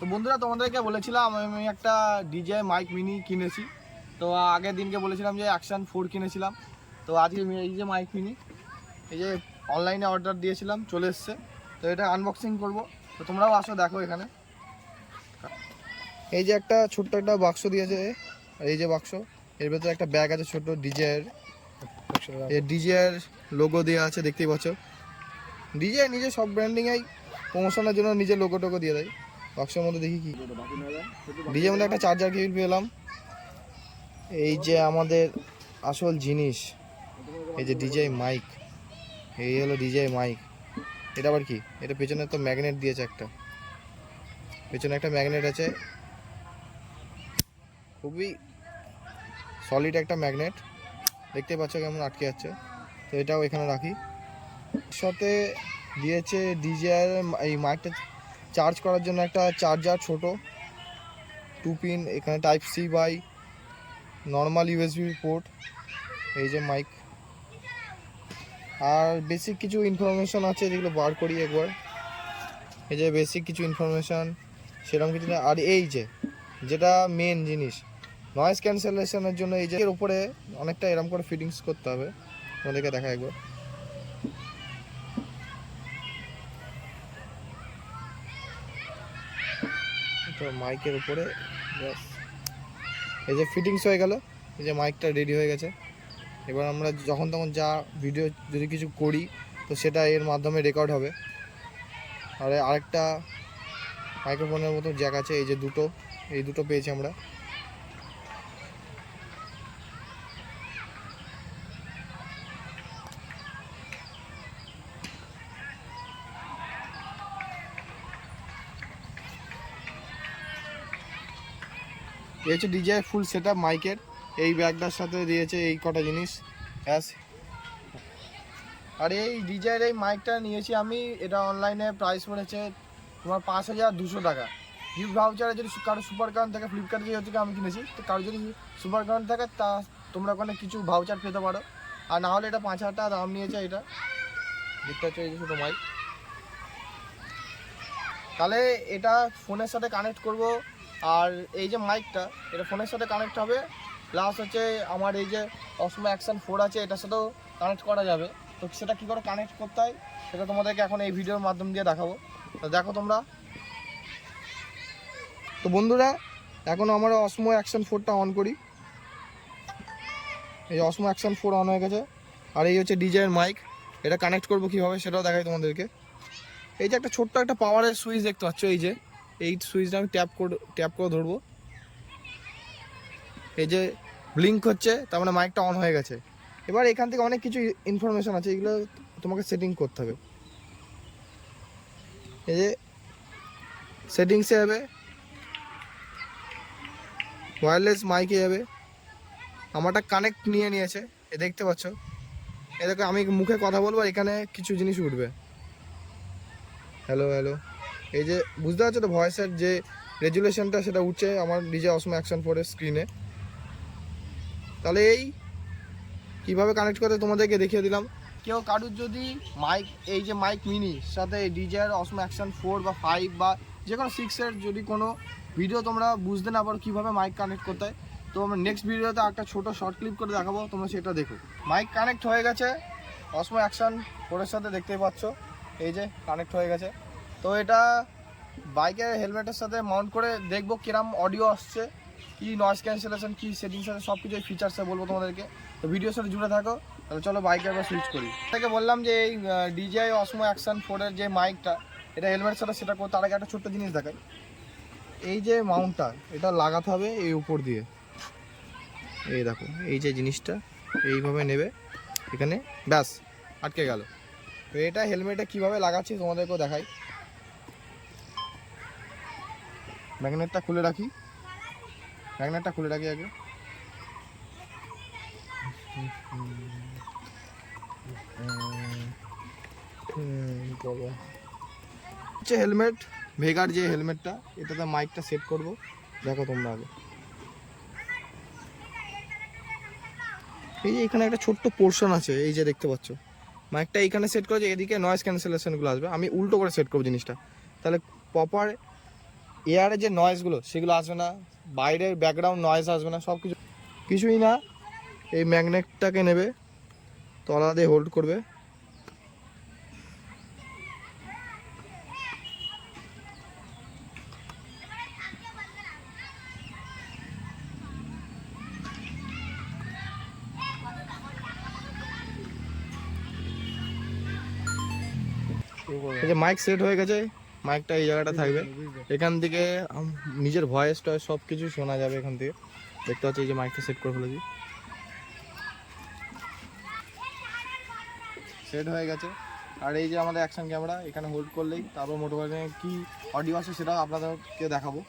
তো বন্ধুরা তোমাদেরকে বলেছিলাম আমি একটা ডিজে মাইক মিনি কিনেছি। তো আগের দিনকে বলেছিলাম যে অ্যাকশন 4 কিনেছিলাম। তো আজকে এই যে মাইক মিনি, এই যে অনলাইনে অর্ডার দিয়েছিলাম, চলে এসছে। তো এটা আনবক্সিং করব। তো তোমরাও আসো, দেখো এখানে এই যে একটা ছোট্ট একটা বাক্স দিয়েছে। এই যে বাক্স, এর ভেতরে একটা ব্যাগ আছে ছোট ডিজের লোগো দেওয়া আছে, দেখতেই পাচ্ছ। ডিজে নিজে সব ব্র্যান্ডিংয়েই প্রমোশনের জন্য নিজের লোগো টোগো দিয়ে দেয়। বাক্সের মধ্যে দেখি কি ডিজের মধ্যে একটা চার্জার কেবিল পেলাম। এই যে আমাদের আসল জিনিস, এই যে ডিজে মাইক, এই হলো ডিজে মাইক। এটা আবার কি? এটা পেছনে তো ম্যাগনেট দিয়েছে, একটা পেছনে একটা ম্যাগনেট আছে, খুবই সলিড একটা ম্যাগনেট, দেখতে পাচ্ছ কেমন আটকে যাচ্ছে। তো এটাও এখানে রাখি। সাথে দিয়েছে ডিজের এই মাইকটা চার্জ করার জন্য একটা চার্জার, ছোট 2 পিন, এখানে type C by normal USB port. এই যে মাইক, আর বেসিক কিছু ইনফরমেশন আছে যেগুলো বার করি একবার। এই যে বেসিক কিছু ইনফরমেশান সেরকম কিছু না। আর এই যে যেটা মেন জিনিস, নয়েজ ক্যান্সেলেশনের জন্য এই যে এর উপরে অনেকটা এরকম করে ফিটিংস করতে হবে। তোমাদেরকে দেখা একবার। তো মাইকের উপরে এই যে ফিটিংস হয়ে গেল, এই যে মাইকটা রেডি হয়ে গেছে। এবার আমরা যখন তখন যা ভিডিও যদি কিছু করি তো সেটা এর মাধ্যমে রেকর্ড হবে। আর আরেকটা মাইক্রোফোনের মতো জ্যাক আছে, এই যে এই দুটো পেয়েছি আমরা। এই হচ্ছে ডিজে ফুল সেট আপ মাইকের। এই ব্যাগটার সাথে দিয়েছে এই কটা জিনিস ব্যাস। আর এই ডিজের এই মাইকটা নিয়েছি আমি, এটা অনলাইনে প্রাইস পড়েছে তোমার 5200 টাকা। গিফট ভাউচারে যদি কারো সুপার কার্ড থাকে, ফ্লিপকার্টে যে হচ্ছে আমি কিনেছি, তো কারো যদি সুপার কার্ড থাকে তা তোমরা ওখানে কিছু ভাউচার পেতে পারো। আর না হলে এটা 5000 টাকা দাম নিয়েছে। এটা দেখতে হচ্ছে এই যে ছোটো মাইক। তাহলে এটা ফোনের সাথে কানেক্ট করব। আর এই যে মাইকটা, এটা ফোনের সাথে কানেক্ট হবে, প্লাস হচ্ছে আমার এই যে অসমো অ্যাকশন 4 আছে, এটার সাথেও কানেক্ট করা যাবে। তো সেটা কী করে কানেক্ট করতে হয় সেটা তোমাদেরকে এখন এই ভিডিওর মাধ্যম দিয়ে দেখাবো। তো দেখো তোমরা। তো বন্ধুরা, এখন আমরা অসমো অ্যাকশন 4টা অন করি। এই অসমো অ্যাকশন 4 অন হয়ে গেছে। আর এই হচ্ছে ডিজের মাইক। এটা কানেক্ট করবো কীভাবে সেটাও দেখাই তোমাদেরকে। এই যে একটা ছোট্ট একটা পাওয়ারের সুইচ দেখতে পাচ্ছ, এই যে এই সুইচটা আমি ট্যাপ করে ধরবো। এই যে ব্লিঙ্ক হচ্ছে, তার মানে মাইকটা অন হয়ে গেছে। এবার এখান থেকে অনেক কিছু ইনফরমেশান আছে, এগুলো তোমাকে সেটিং করতে হবে। এই যে সেটিংসে যাবে, ওয়্যারলেস মাইকে যাবে। আমারটা কানেক্ট নিয়েছে, এ দেখতে পাচ্ছ। এদেরকে আমি মুখে কথা বলবো, এখানে কিছু জিনিস উঠবে, হ্যালো হ্যালো। এই যে বুঝতে পারছো তো ভয়েসের যে রেজুলেশনটা সেটা উঠছে আমার ডিজে অসমো অ্যাকশন 4-এর স্ক্রিনে। তাহলে এই কীভাবে কানেক্ট করতে তোমাদেরকে দেখিয়ে দিলাম। কেউ কারুর যদি মাইক, এই যে মাইক মিনির সাথে ডিজের অসমো অ্যাকশন 4 বা 5 বা যে কোনো 6-এর যদি কোনো ভিডিও তোমরা বুঝতে না পারো কীভাবে মাইক কানেক্ট করতে হয়, তো আমরা নেক্সট ভিডিওতে একটা ছোটো শর্ট ক্লিপ করে দেখাবো, তোমরা সেটা দেখো। মাইক কানেক্ট হয়ে গেছে অসমো অ্যাকশন 4-এর সাথে, দেখতেই পাচ্ছ। এই যে কানেক্ট হয়ে গেছে। তো এটা বাইকের হেলমেটের সাথে মাউন্ট করে দেখবো কিরম অডিও আসছে, কি নয়েজ ক্যান্সেলেশন, কি সেটিংস আছে, সব কিছু এই ফিচার্সে বলবো তোমাদেরকে। তো ভিডিওর সাথে জুড়ে থাকো। তাহলে চলো বাইকে একবার সুইচ করি। থেকে বললাম যে এই ডিজে অসমো অ্যাকশন 4-এর যে মাইকটা, এটা হেলমেটের সাথে সেটা করতে তার আগে একটা ছোট্ট জিনিস দেখাই। এই যে মাউন্টটা, এটা লাগাতে হবে এই উপর দিয়ে। এই দেখো, এই যে জিনিসটা এইভাবে নেবে এখানে, ব্যাস আটকে গেল। তো এটা হেলমেটে কীভাবে লাগাচ্ছি তোমাদেরকেও দেখাই। ম্যাগনেটটা খুলে রাখি আগে। হচ্ছে হেলমেট, ভেগার যে হেলমেটটা, এটাতে মাইকটা সেট করব। দেখো তোমরা আগে। এই যে এখানে একটা ছোট্ট পোর্শন আছে, এই যে দেখতে পাচ্ছ, মাইকটা এইখানে সেট করেছে, এদিকে নয়েজ ক্যান্সেলেশনগুলো আসবে। আমি উল্টো করে সেট করবো জিনিসটা, তাহলে প্রপার এয়ারে যে নয়েজগুলো সেগুলো আসবে না, বাইরের ব্যাকগ্রাউন্ড নয়েজ আসবে না, সব কিছু কিছুই না। এই ম্যাগনেটটাকে নেবে, তলা দিয়ে হোল্ড করবে, এই যে মাইক সেট হয়ে গেছে। মাইকটা এই জায়গাটা থাকবে, এখান থেকে নিজের ভয়েস টয়েস সব কিছু শোনা যাবে এখান থেকে। দেখতে পাচ্ছি এই যে মাইকটা সেট করে ফেলেছি, সেট হয়ে গেছে। আর এই যে আমাদের অ্যাকশন ক্যামেরা, এখানে হোল্ড করলেই তারপর মোটোভাগে কি অডিও আসে সেটাও আপনাদেরকে দেখাবো।